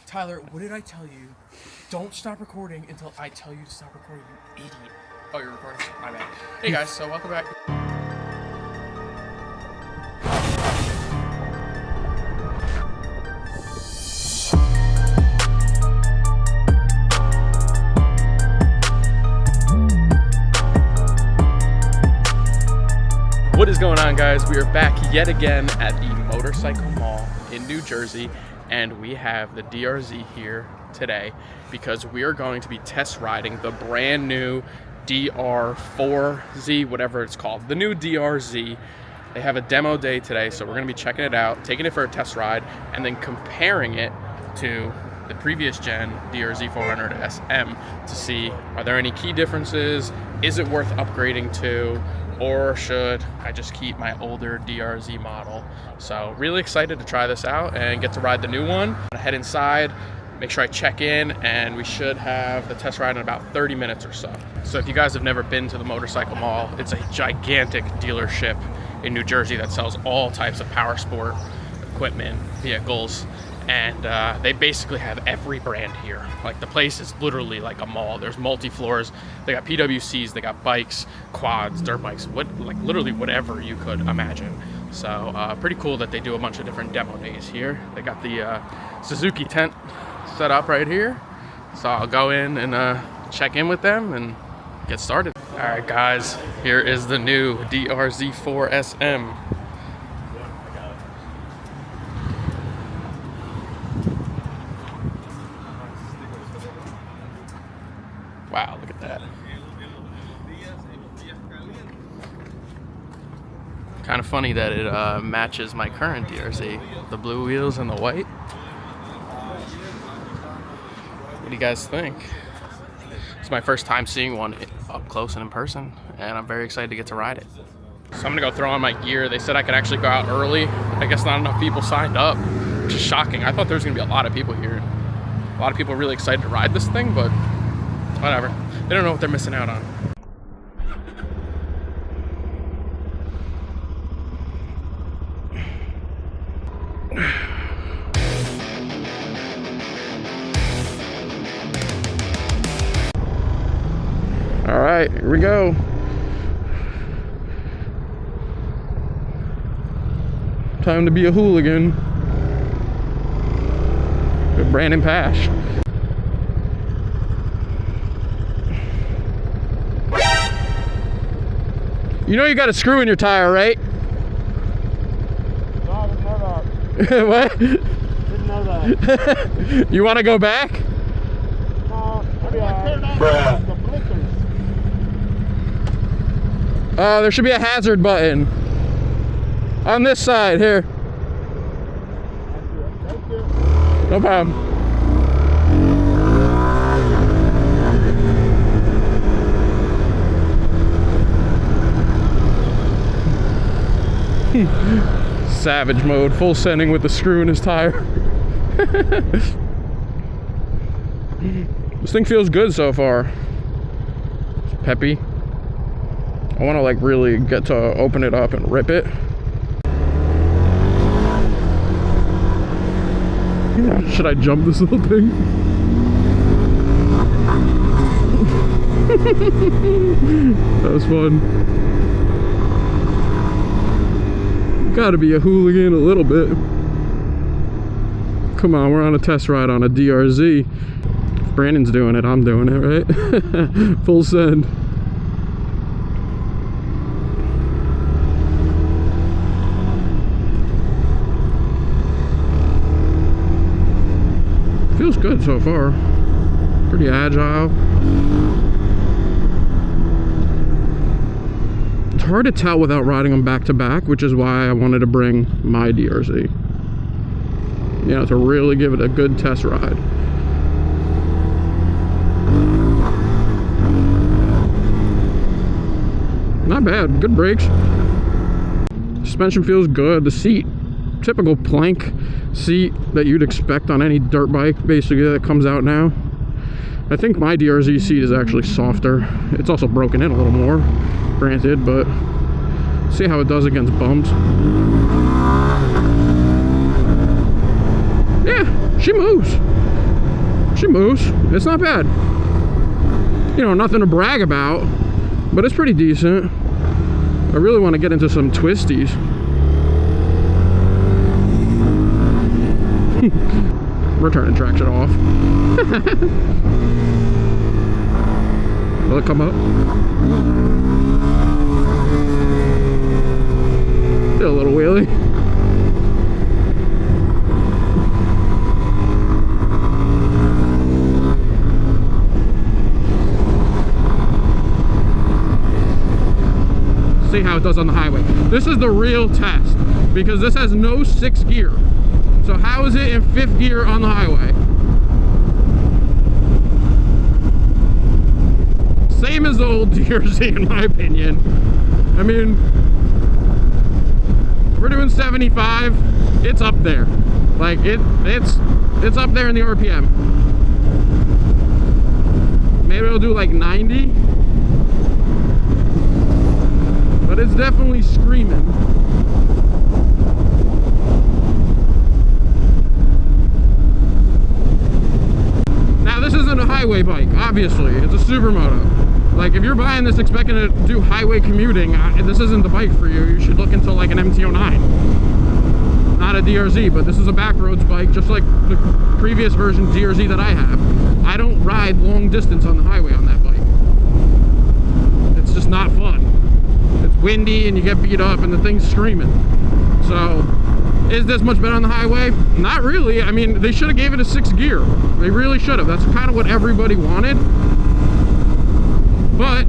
Tyler, what did I tell you? Don't stop recording until I tell you to stop recording, you idiot. Oh, you're recording? My bad. Hey guys, so welcome back. What is going on, guys? We are back yet again at the Motorcycle Mall in New Jersey, and we have the DRZ here today because we are going to be test riding the brand new DR4Z, whatever it's called, the new DRZ. They have a demo day today, so we're going to be checking it out, taking it for a test ride, and then comparing it to the previous gen DRZ400SM to see, are there any key differences? Is it worth upgrading to? Or should I just keep my older DRZ model? So really excited to try this out and get to ride the new one. I'm gonna head inside, make sure I check in, and we should have the test ride in about 30 minutes or so. So if you guys have never been to the Motorcycle Mall, it's a gigantic dealership in New Jersey that sells all types of power sport equipment, vehicles, and they basically have every brand here. Like, the place is literally like a mall. There's multi-floors. They got PWCs, they got bikes, quads, dirt bikes, like literally whatever you could imagine. So pretty cool that they do a bunch of different demo days here. They got the Suzuki tent set up right here. So I'll go in and check in with them and get started. All right, guys, here is the new DRZ4SM. Wow, look at that. Kind of funny that it matches my current DRZ, the blue wheels and the white. What do you guys think? It's my first time seeing one up close and in person, and I'm very excited to get to ride it. So I'm gonna go throw on my gear. They said I could actually go out early. I guess not enough people signed up, which is shocking. I thought there was gonna be a lot of people here. A lot of people are really excited to ride this thing, but whatever. They don't know what they're missing out on. All right, here we go. Time to be a hooligan. With Brandon Paasch. You know you got a screw in your tire, right? No, I didn't know that. What? Didn't know that. You want to go back? No, maybe the blinkers. There should be a hazard button on this side here. Thank you. No problem. Savage mode, full sending with the screw in his tire. This thing feels good so far. It's peppy. I want to like really get to open it up and rip it. Should I jump this little thing? That was fun. Gotta be a hooligan a little bit. Come on, we're on a test ride on a DRZ. If Brandon's doing it, I'm doing it, right? Full send. Feels good so far. Pretty agile. It's hard to tell without riding them back to back, which is why I wanted to bring my DRZ. You know, to really give it a good test ride. Not bad, good brakes. Suspension feels good. The seat, typical plank seat that you'd expect on any dirt bike, basically, that comes out now. I think my DRZ seat is actually softer. It's also broken in a little more, granted, but see how it does against bumps. Yeah, she moves. She moves. It's not bad. You know, nothing to brag about, but it's pretty decent. I really want to get into some twisties. We're turning traction off. Will it come up? Did a little wheelie. See how it does on the highway. This is the real test because this has no 6th gear. So how is it in 5th gear on the highway? Same as the old DRZ in my opinion. I mean, we're doing 75. It's up there. Like it's up there in the RPM. Maybe it'll do like 90. But it's definitely screaming. Now this isn't a highway bike, obviously. It's a supermoto. Like if you're buying this expecting to do highway commuting, this isn't the bike for you. You should look into like an MT-09. Not a DRZ, but this is a backroads bike, just like the previous version DRZ that I have. I don't ride long distance on the highway on that bike. It's just not fun. It's windy and you get beat up and the thing's screaming. So, is this much better on the highway? Not really. I mean, they should have gave it a 6th gear. They really should have. That's kind of what everybody wanted. But,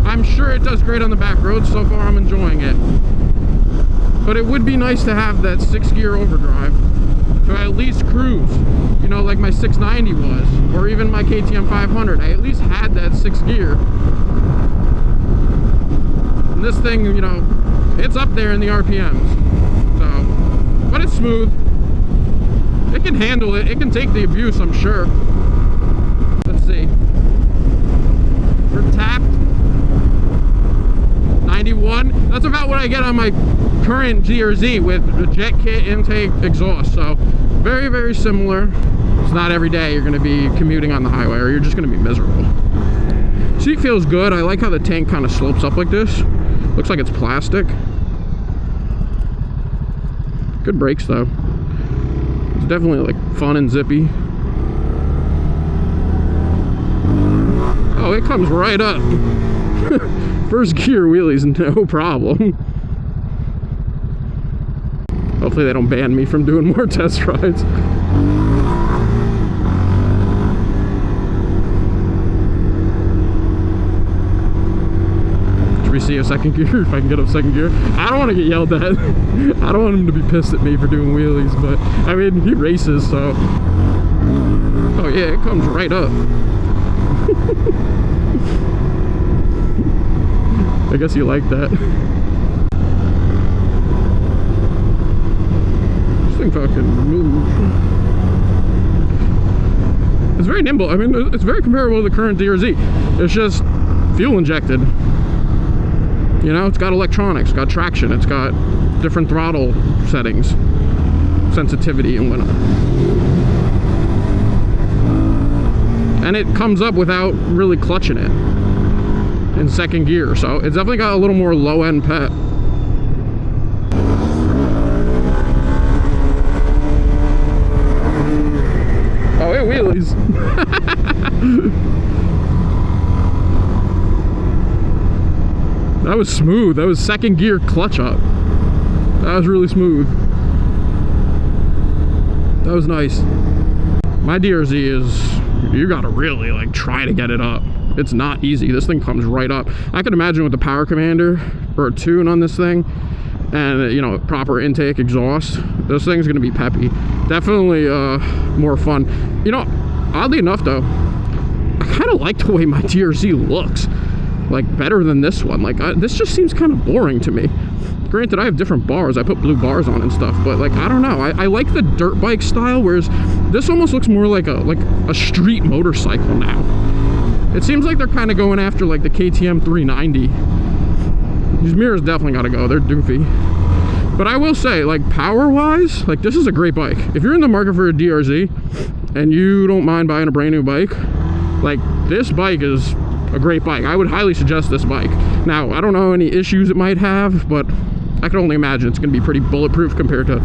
I'm sure it does great on the back roads. So far, I'm enjoying it. But it would be nice to have that 6th gear overdrive to at least cruise. You know, like my 690 was, or even my KTM 500. I at least had that 6th gear. And this thing, you know, it's up there in the RPMs. So, but it's smooth. It can handle it. It can take the abuse, I'm sure. Let's see. We're tapped. 91. That's about what I get on my current DRZ with a jet kit, intake, exhaust. So, very, very similar. It's not every day you're going to be commuting on the highway or you're just going to be miserable. Seat feels good. I like how the tank kind of slopes up like this. Looks like it's plastic. Good brakes though. It's definitely like fun and zippy. Oh, it comes right up. First gear wheelies, no problem. Hopefully they don't ban me from doing more test rides. See a 2nd gear if I can get up 2nd gear. I don't want to get yelled at. I don't want him to be pissed at me for doing wheelies, but I mean, he races, so. Oh yeah, it comes right up. I guess you like that. This thing fucking moves. It's very nimble. I mean, it's very comparable to the current DRZ. It's just fuel injected. You know, it's got electronics, got traction, it's got different throttle settings, sensitivity and whatnot. And it comes up without really clutching it in 2nd gear, so it's definitely got a little more low-end pep. Oh, it wheelies. That was smooth. That was 2nd gear clutch up. That was really smooth. That was nice. My DRZ is, you gotta really like try to get it up. It's not easy. This thing comes right up. I could imagine with the power commander or a tune on this thing and, you know, proper intake exhaust, this thing's gonna be peppy. Definitely more fun. You know, oddly enough though, I kind of like the way my DRZ looks. Like better than this one. Like this just seems kind of boring to me. Granted, I have different bars. I put blue bars on and stuff, but like I don't know. I like the dirt bike style, whereas this almost looks more like a street motorcycle now. It seems like they're kind of going after like the KTM 390. These mirrors definitely got to go. They're doofy. But I will say, like power-wise, like this is a great bike. If you're in the market for a DRZ and you don't mind buying a brand new bike, like, this bike is a great bike. I would highly suggest this bike. Now, I don't know any issues it might have, but I can only imagine it's going to be pretty bulletproof compared to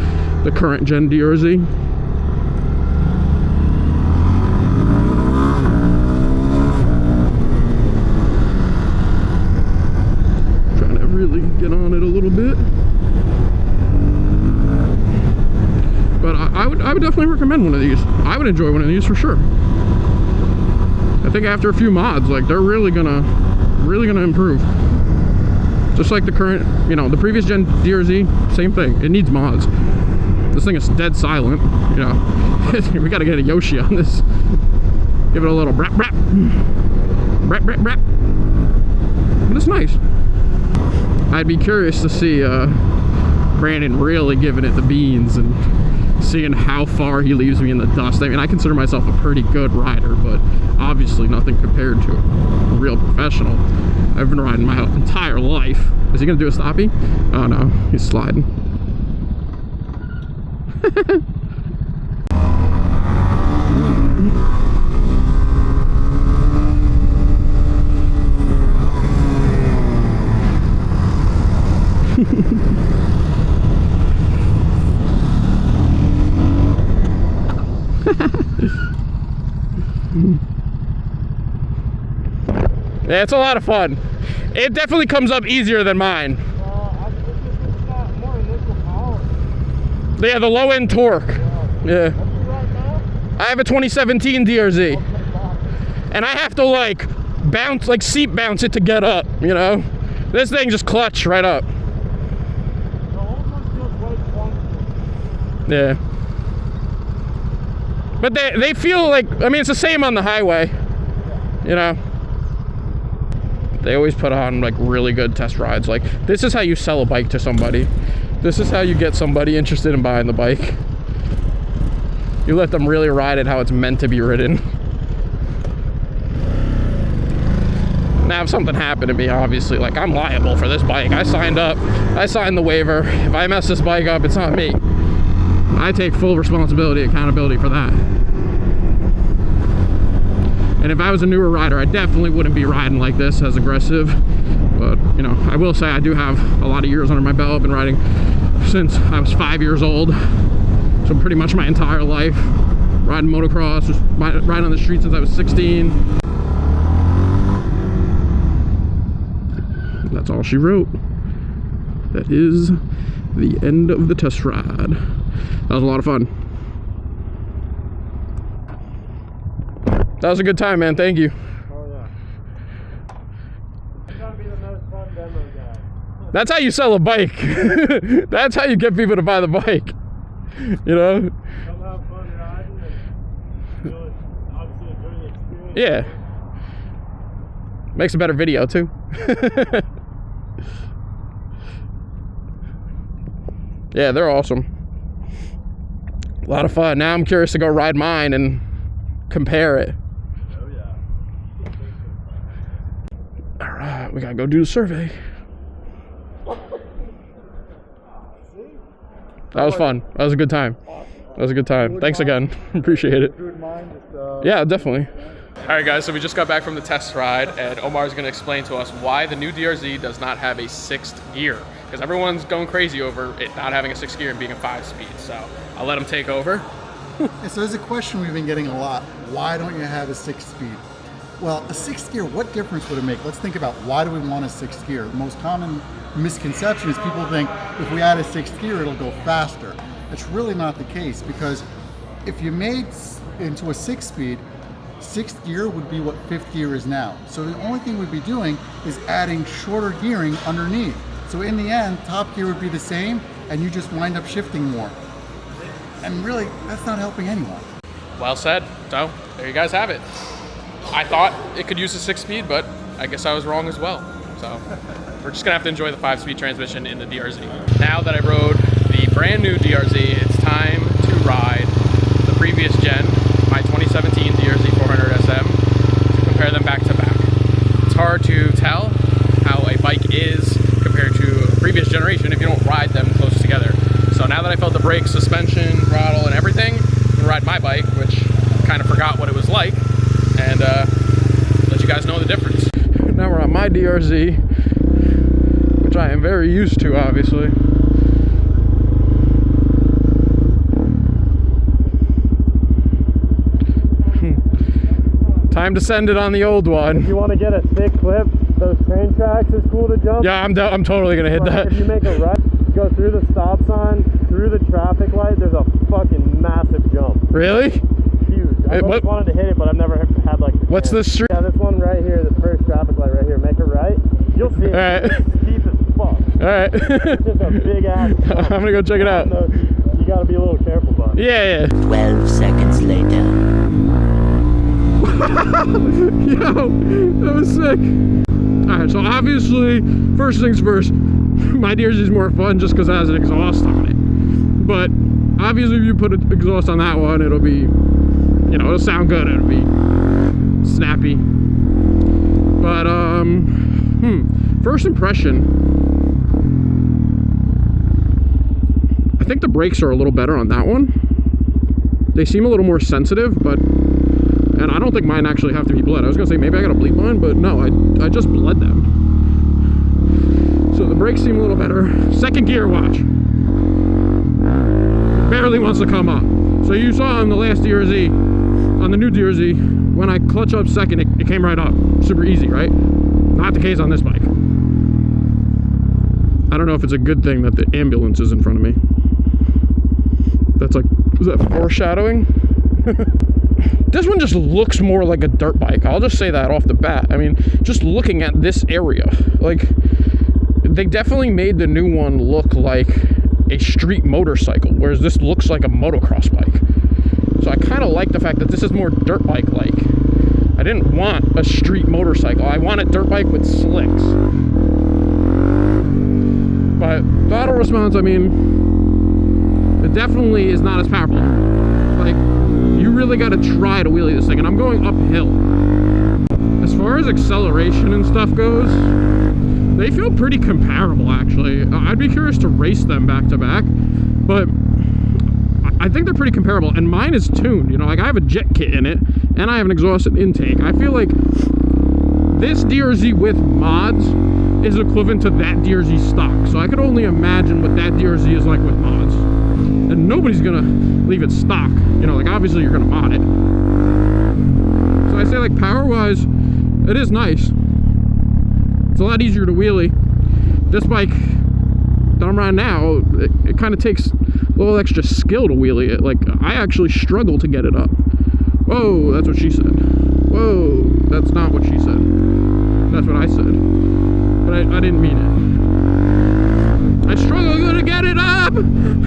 the current gen DRZ. Trying to really get on it a little bit. But I would definitely recommend one of these. I would enjoy one of these for sure. I think after a few mods, like, they're really gonna improve. Just like the current, you know, the previous gen DRZ, same thing. It needs mods. This thing is dead silent, you know. We gotta get a Yoshi on this. Give it a little brap brap. Brap brap brap. But it's nice. I'd be curious to see Brandon really giving it the beans and seeing how far he leaves me in the dust. I mean, I consider myself a pretty good rider, but obviously nothing compared to a real professional. I've been riding my entire life. Is he gonna do a stoppie? Oh no, he's sliding. Yeah, it's a lot of fun. It definitely comes up easier than mine. I think it's got more initial power. Yeah, the low end torque. Yeah. What's it right now? I have a 2017 DRZ. And I have to like bounce, like seat bounce it to get up, you know? This thing just clutch right up. The old one feels way clunky. Yeah. But they feel like, I mean, it's the same on the highway, you know? They always put on like really good test rides. Like, this is how you sell a bike to somebody. This is how you get somebody interested in buying the bike. You let them really ride it how it's meant to be ridden. Now, if something happened to me, obviously, like, I'm liable for this bike. I signed up, I signed the waiver. If I mess this bike up, it's not me. I take full responsibility, accountability for that. And if I was a newer rider, I definitely wouldn't be riding like this, as aggressive. But, you know, I will say I do have a lot of years under my belt. I've been riding since I was 5 years old. So pretty much my entire life. Riding motocross, just riding on the street since I was 16. That's all she wrote. That is the end of the test ride. That was a lot of fun. That was a good time, man. Thank you. Oh, yeah. I'm trying to be the most fun demo guy. That's how you sell a bike. That's how you get people to buy the bike. You know? Come have fun riding and, you know, obviously enjoy the experience. Yeah. Makes a better video, too. Yeah, they're awesome. A lot of fun. Now I'm curious to go ride mine and compare it. Oh, yeah. All right, we gotta go do the survey. That was fun. That was a good time. That was a good time. Thanks again. Appreciate it. Yeah, definitely. All right, guys, so we just got back from the test ride, and Omar's going to explain to us why the new DRZ does not have a 6th gear, because everyone's going crazy over it not having a 6th gear and being a 5-speed. So I'll let him take over. Yeah, so there's a question we've been getting a lot. Why don't you have a 6-speed? Well, a 6th gear, what difference would it make? Let's think about, why do we want a 6th gear? The most common misconception is people think if we add a 6th gear, it'll go faster. That's really not the case, because if you made into a 6-speed, 6th gear would be what 5th gear is now. So the only thing we'd be doing is adding shorter gearing underneath. So in the end, top gear would be the same, and you just wind up shifting more. And really, that's not helping anyone. Well said. So there you guys have it. I thought it could use a 6-speed, but I guess I was wrong as well. So we're just gonna have to enjoy the 5-speed transmission in the DRZ. Now that I rode the brand new DRZ, it's time to ride the previous gen, my 2017 DRZ400SM, to compare them back to back. It's hard to tell how a bike is compared to a previous generation if you don't ride them close together. So now that I felt the brakes, suspension, throttle, and everything, I'm gonna ride my bike, which I'm forgot what it was like, and let you guys know the difference. Now we're on my DRZ, which I am very used to, obviously. Time to send it on the old one. If you want to get a thick clip, those train tracks is cool to jump. Yeah, I'm totally gonna hit that. If you make a right, go through the stop sign, through the traffic light, there's a fucking massive jump. Really? Huge. I always wanted to hit it, but I've never had like the What's chance. this street? Yeah, this one right here, this first traffic light right here. Make a right. You'll see it. Alright. It's steep as fuck. Alright. It's just a big ass jump. I'm gonna go check it out. You gotta be a little careful, bud. Yeah, yeah. 12 seconds later. Yo, that was sick. Alright, so obviously, first things first, my DRZ is more fun just because it has an exhaust on it. But obviously, if you put an exhaust on that one, it'll be, you know, it'll sound good. It'll be snappy. But first impression, I think the brakes are a little better on that one. They seem a little more sensitive, but, and I don't think mine actually have to be bled. I was gonna say maybe I gotta bleed mine, but no, I just bled them. So the brakes seem a little better. Second gear, watch. Barely wants to come up. So you saw on the last DRZ, on the new DRZ, when I clutch up second, it came right up. Super easy, right? Not the case on this bike. I don't know if it's a good thing that the ambulance is in front of me. That's like, is that foreshadowing? This one just looks more like a dirt bike. I'll just say that off the bat. I mean, just looking at this area, like, they definitely made the new one look like a street motorcycle, whereas this looks like a motocross bike. So I kind of like the fact that this is more dirt bike-like. I didn't want a street motorcycle. I want a dirt bike with slicks. But throttle response, I mean, it definitely is not as powerful. Like, you really got to try to wheelie this thing, and I'm going uphill. As far as acceleration and stuff goes, they feel pretty comparable, actually. I'd be curious to race them back to back, but I think they're pretty comparable, and mine is tuned, you know, like I have a jet kit in it, and I have an exhaust and intake. I feel like this DRZ with mods is equivalent to that DRZ stock, so I could only imagine what that DRZ is like with mods. And nobody's gonna leave it stock, you know, like obviously you're gonna mod it. So I say, like, power-wise, it is nice. It's a lot easier to wheelie. This bike that I'm riding now, it kind of takes a little extra skill to wheelie it. Like, I actually struggle to get it up. Whoa, that's what she said. Whoa, that's not what she said. That's what I said. But I didn't mean it. I struggle to get it up!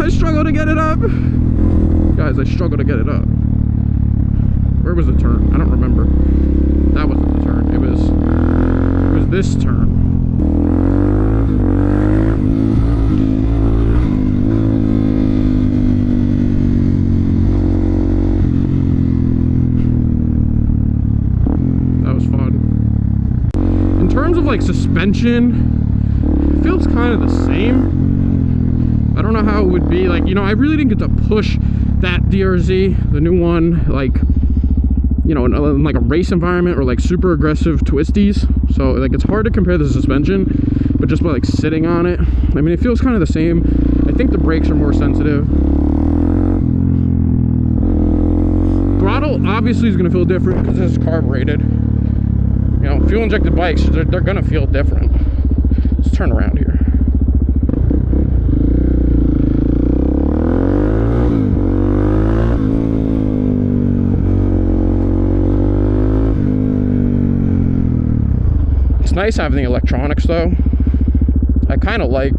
I struggle to get it up! Guys, I struggle to get it up. Where was the turn? I don't remember. That wasn't the turn. It was this turn. That was fun. In terms of like suspension, it feels kind of the same. I don't know how it would be. Like, you know, I really didn't get to push that DRZ, the new one, like, you know, in like a race environment or like super aggressive twisties. So like it's hard to compare the suspension, but just by like sitting on it, I mean, it feels kind of the same. I think the brakes are more sensitive. Throttle obviously is going to feel different because this is carbureted. You know, fuel injected bikes, they're going to feel different. Let's turn around here. Nice having the electronics though. I kind of like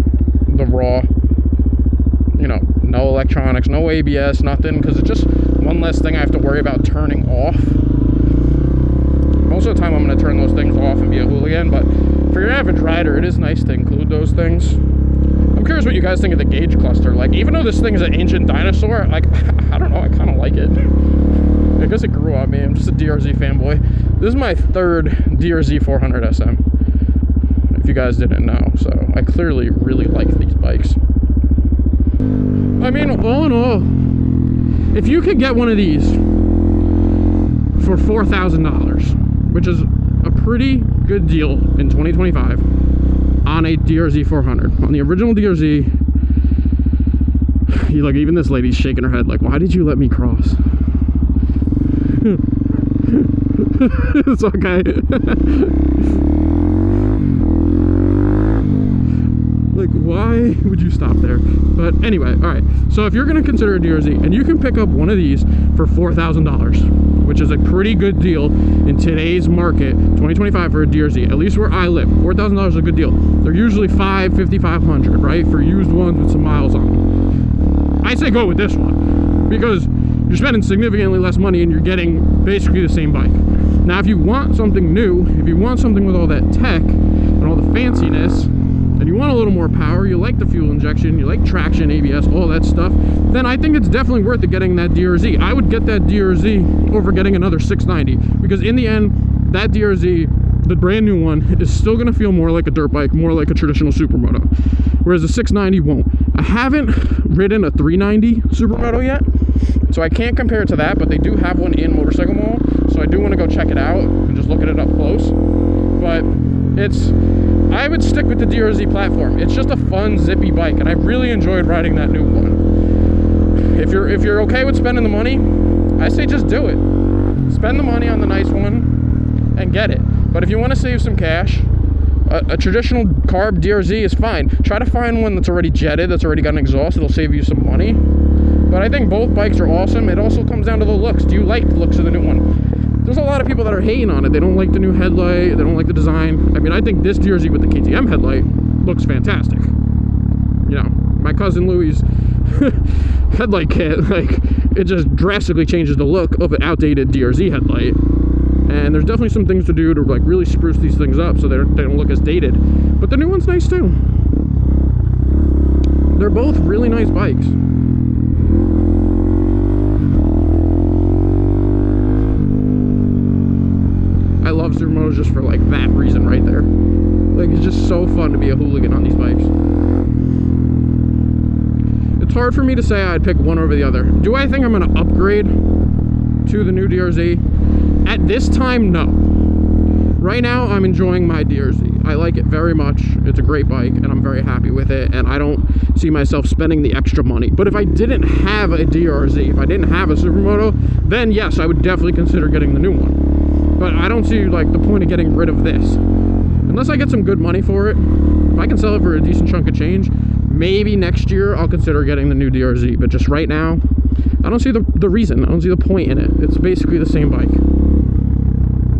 the raw, you know, no electronics, no ABS, nothing, because it's just one less thing I have to worry about turning off. Most of the time I'm going to turn those things off and be a hooligan, but for your average rider, it is nice to include those things. I'm curious what you guys think of the gauge cluster. Like, even though this thing is an ancient dinosaur, like, I don't know, I kind of like it. I guess it grew on me. I'm just a DRZ fanboy. This is my third DRZ400SM, if you guys didn't know. So I clearly really like these bikes. I mean, all in all, if you could get one of these for $4,000, which is a pretty good deal in 2025 on a DRZ400. On the original DRZ, like, even this lady's shaking her head like, why did you let me cross? It's okay. Like, why would you stop there? But anyway, all right. So if you're going to consider a DRZ, and you can pick up one of these for $4,000, which is a pretty good deal in today's market, 2025 for a DRZ, at least where I live, $4,000 is a good deal. They're usually $550, $500, right? For used ones with some miles on them. I say go with this one, because you're spending significantly less money and you're getting basically the same bike. Now, if you want something new, if you want something with all that tech and all the fanciness, and you want a little more power, you like the fuel injection, you like traction, ABS, all that stuff, then I think it's definitely worth it getting that DRZ. I would get that DRZ over getting another 690, because in the end, that DRZ, the brand new one, is still going to feel more like a dirt bike, more like a traditional supermoto, whereas a 690 won't. I haven't ridden a 390 supermoto yet, so I can't compare it to that, but they do have one in Motorcycle Mall, so I do want to go check it out and just look at it up close. But I would stick with the DRZ platform. It's just a fun, zippy bike, and I really enjoyed riding that new one. If you're okay with spending the money, I say just do it. Spend the money on the nice one and get it. But if you want to save some cash, a traditional carb DRZ is fine. Try to find one that's already jetted, that's already got an exhaust. It'll save you some money. But I think both bikes are awesome. It also comes down to the looks. Do you like the looks of the new one? There's a lot of people that are hating on it. They don't like the new headlight. They don't like the design. I mean, I think this DRZ with the KTM headlight looks fantastic. You know, my cousin Louie's headlight kit, like, it just drastically changes the look of an outdated DRZ headlight. And there's definitely some things to do to, like, really spruce these things up so they don't look as dated. But the new one's nice too. They're both really nice bikes. I love supermotos just for, like, that reason right there. Like, it's just so fun to be a hooligan on these bikes. It's hard for me to say I'd pick one over the other. Do I think I'm going to upgrade to the new DRZ? At this time, no. Right now, I'm enjoying my DRZ. I like it very much. It's a great bike, and I'm very happy with it, and I don't see myself spending the extra money. But if I didn't have a DRZ, if I didn't have a supermoto, then yes, I would definitely consider getting the new one. But I don't see, like, the point of getting rid of this. Unless I get some good money for it, if I can sell it for a decent chunk of change, maybe next year I'll consider getting the new DRZ. But just right now, I don't see the reason. I don't see the point in it. It's basically the same bike.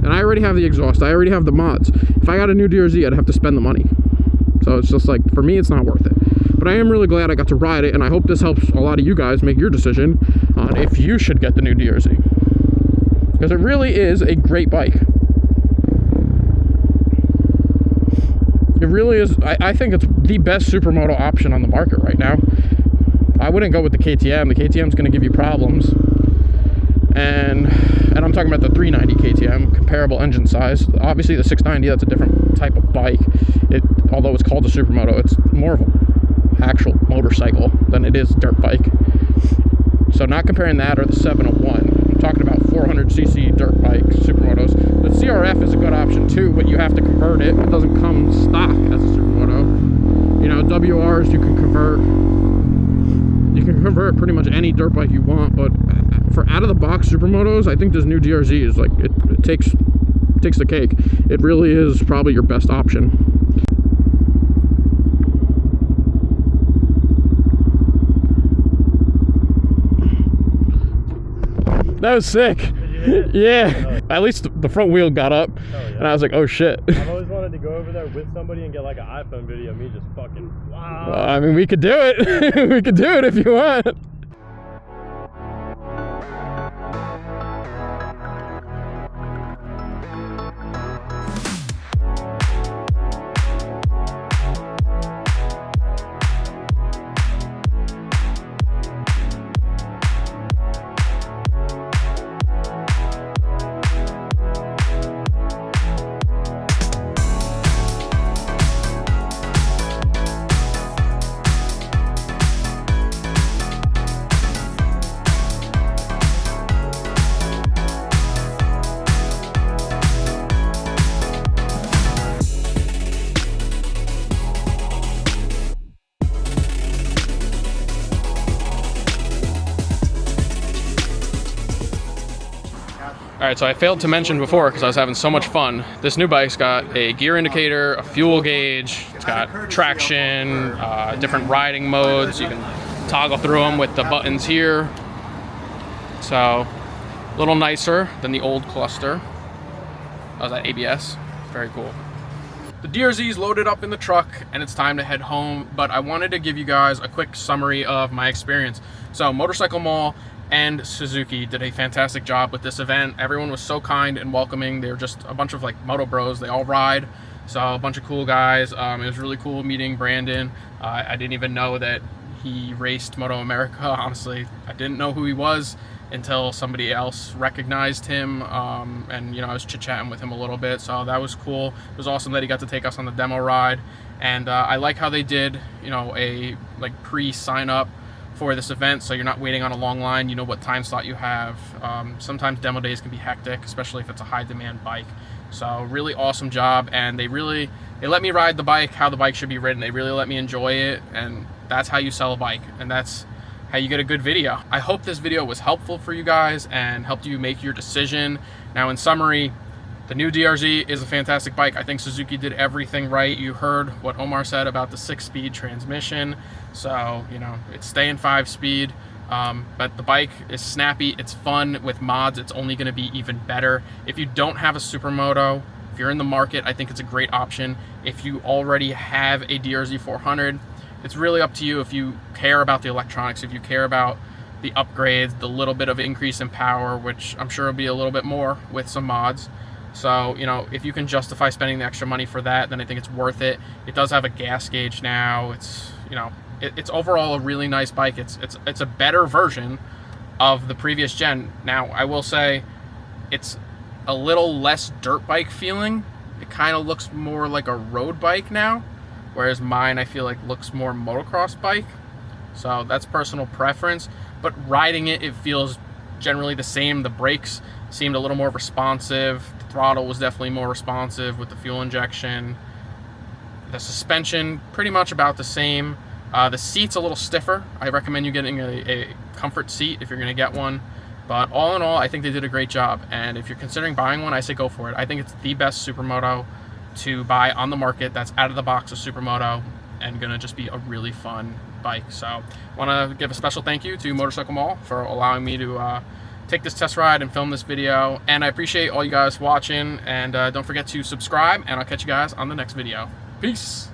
And I already have the exhaust. I already have the mods. If I got a new DRZ, I'd have to spend the money. So it's just like, for me, it's not worth it. But I am really glad I got to ride it, and I hope this helps a lot of you guys make your decision on if you should get the new DRZ. Because it really is a great bike. It really is. I think it's the best supermoto option on the market right now. I wouldn't go with the KTM. The KTM is going to give you problems. And I'm talking about the 390 KTM, comparable engine size. Obviously, the 690, that's a different type of bike. Although it's called a supermoto, it's more of an actual motorcycle than it is a dirt bike. So not comparing that or the 701. I'm talking about 400cc dirt bike supermotos. The CRF is a good option too, but you have to convert it. It doesn't come stock as a supermoto. You know, WRs you can convert. You can convert pretty much any dirt bike you want, but for out-of-the-box supermotos, I think this new DRZ is like, it takes the cake. It really is probably your best option. That was sick. Yeah. At least the front wheel got up, and I was like, oh shit. I've always wanted to go over there with somebody and get like an iPhone video of me just fucking wow. Well, I mean, we could do it. We could do it if you want. All right, so I failed to mention before because I was having so much fun. This new bike's got a gear indicator, a fuel gauge, it's got traction, different riding modes. You can toggle through them with the buttons here. So, a little nicer than the old cluster. Oh, that ABS? Very cool. The DRZ is loaded up in the truck and it's time to head home, but I wanted to give you guys a quick summary of my experience. So, Motorcycle Mall and Suzuki did a fantastic job with this event. Everyone was so kind and welcoming. They were just a bunch of like moto bros. They all ride, so a bunch of cool guys. It was really cool meeting Brandon. I didn't even know that he raced Moto America. Honestly, I didn't know who he was until somebody else recognized him, and you know, I was chit-chatting with him a little bit, so that was cool. It was awesome that he got to take us on the demo ride, and I like how they did, you know, a like pre-sign up for this event, so you're not waiting on a long line. You know what time slot you have. Sometimes demo days can be hectic, especially if it's a high demand bike. So really awesome job, and they let me ride the bike how the bike should be ridden. They really let me enjoy it, and that's how you sell a bike, and that's how you get a good video. I hope this video was helpful for you guys and helped you make your decision. Now, in summary, the new DRZ is a fantastic bike. I think Suzuki did everything right. You heard what Omar said about the 6-speed transmission. So, you know, it's staying 5-speed, but the bike is snappy, it's fun. With mods, it's only gonna be even better. If you don't have a supermoto, if you're in the market, I think it's a great option. If you already have a DRZ400, it's really up to you. If you care about the electronics, if you care about the upgrades, the little bit of increase in power, which I'm sure will be a little bit more with some mods. So, you know, if you can justify spending the extra money for that, then I think it's worth it. It does have a gas gauge now. It's, you know, it's overall a really nice bike. It's a better version of the previous gen. Now, I will say it's a little less dirt bike feeling. It kind of looks more like a road bike now, whereas mine, I feel like, looks more motocross bike. So that's personal preference, but riding it, it feels generally the same. The brakes seemed a little more responsive. The throttle was definitely more responsive with the fuel injection. The suspension, pretty much about the same. The seat's a little stiffer. I recommend you getting a comfort seat if you're gonna get one. But all in all, I think they did a great job. And if you're considering buying one, I say go for it. I think it's the best supermoto to buy on the market that's out of the box of supermoto and gonna just be a really fun bike. So I want to give a special thank you to Motorcycle Mall for allowing me to take this test ride and film this video, and I appreciate all you guys watching, and don't forget to subscribe, and I'll catch you guys on the next video. Peace.